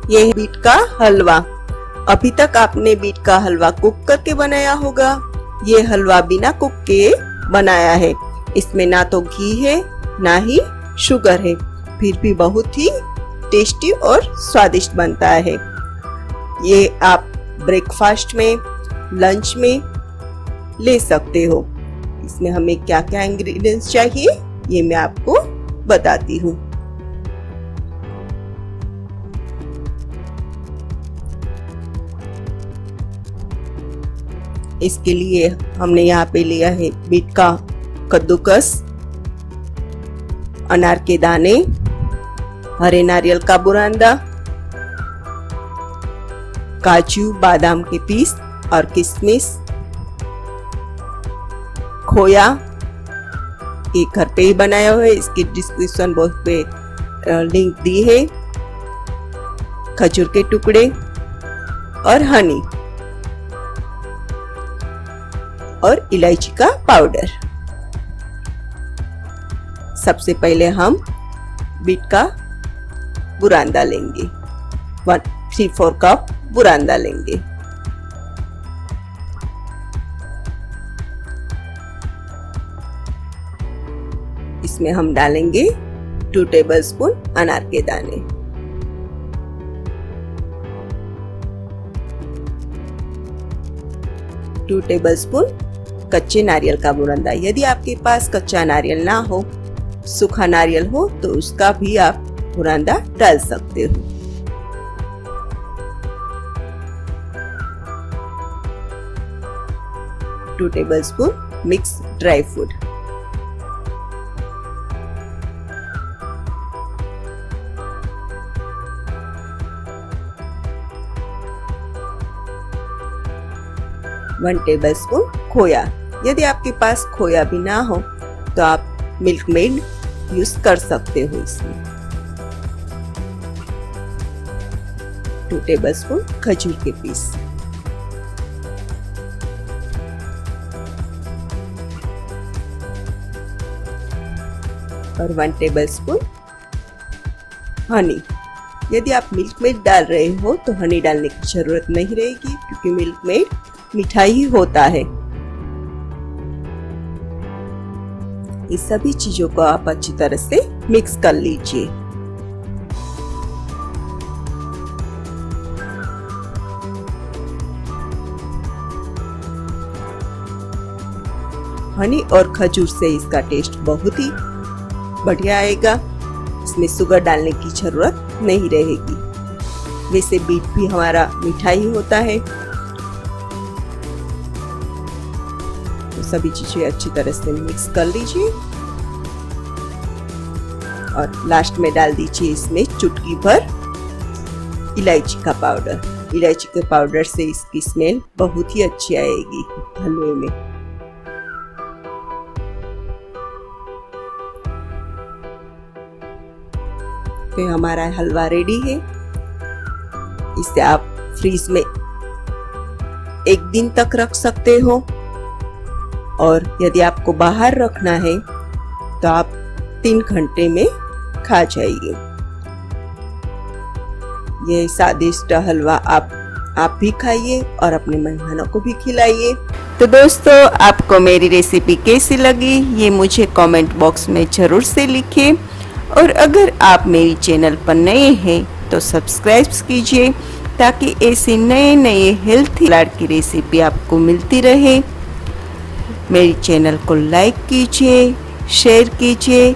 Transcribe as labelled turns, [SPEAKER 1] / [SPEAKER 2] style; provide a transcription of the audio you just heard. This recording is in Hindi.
[SPEAKER 1] ये है बीट का हलवा। अभी तक आपने बीट का हलवा कुक करके बनाया होगा। ये हलवा बिना कुक के बनाया है। इसमें ना तो घी है ना ही शुगर है, फिर भी बहुत ही टेस्टी और स्वादिष्ट बनता है। ये आप ब्रेकफास्ट में, लंच में ले सकते हो। इसमें हमें क्या क्या इंग्रेडिएंट्स चाहिए ये मैं आपको बताती हूँ। इसके लिए हमने यहाँ पे लिया है बीट का कद्दूकस, अनार के दाने, हरे नारियल का बुरांदा, काजू बादाम के पीस और किशमिश, खोया, ये घर पे ही बनाया हुआ है, इसकी डिस्क्रिप्शन बॉक्स पे लिंक दी है, खजूर के टुकड़े और हनी और इलायची का पाउडर। सबसे पहले हम बीट का बुरांदा लेंगे। 1/3 कप बुरांदा लेंगे। इसमें हम डालेंगे 2 टेबलस्पून अनार के दाने, 2 टेबलस्पून कच्चे नारियल का बुरांदा। यदि आपके पास कच्चा नारियल ना हो, सूखा नारियल हो, तो उसका भी आप बुरांदा डाल सकते हो। Two tablespoon mix dry fruit, one tablespoon खोया। यदि आपके पास खोया भी ना हो तो आप मिल्क मेड यूज कर सकते हो। इसमें 2 टेबलस्पून खजूर के पीस, और 1 टेबलस्पून हनी। यदि आप मिल्क मेड डाल रहे हो तो हनी डालने की जरूरत नहीं रहेगी, क्योंकि मिल्क मेड मीठा ही होता है। इस सभी चीजों को आप अच्छी तरह से मिक्स कर लीजिए। हनी और खजूर से इसका टेस्ट बहुत ही बढ़िया आएगा। इसमें शुगर डालने की जरूरत नहीं रहेगी। वैसे बीट भी हमारा मीठा ही होता है। तो सभी चीजें अच्छी तरह से मिक्स कर लीजिए और लास्ट में डाल दीजिए इसमें चुटकी भर इलायची का पाउडर। इलायची के पाउडर से इसकी स्मेल बहुत ही अच्छी आएगी हलवे में। तो हमारा हलवा रेडी है। इसे आप फ्रीज में 1 दिन तक रख सकते हो, और यदि आपको बाहर रखना है तो आप 3 घंटे में खा जाइए। ये स्वादिष्ट हलवा आप भी खाइए और अपने मेहमानों को भी खिलाइए। तो दोस्तों, आपको मेरी रेसिपी कैसी लगी ये मुझे कमेंट बॉक्स में जरूर से लिखिए, और अगर आप मेरी चैनल पर नए हैं तो सब्सक्राइब कीजिए, ताकि ऐसे नए नए हेल्थी सलाद की रेसिपी आपको मिलती रहे। मेरी चैनल को लाइक कीजिए, शेयर कीजिए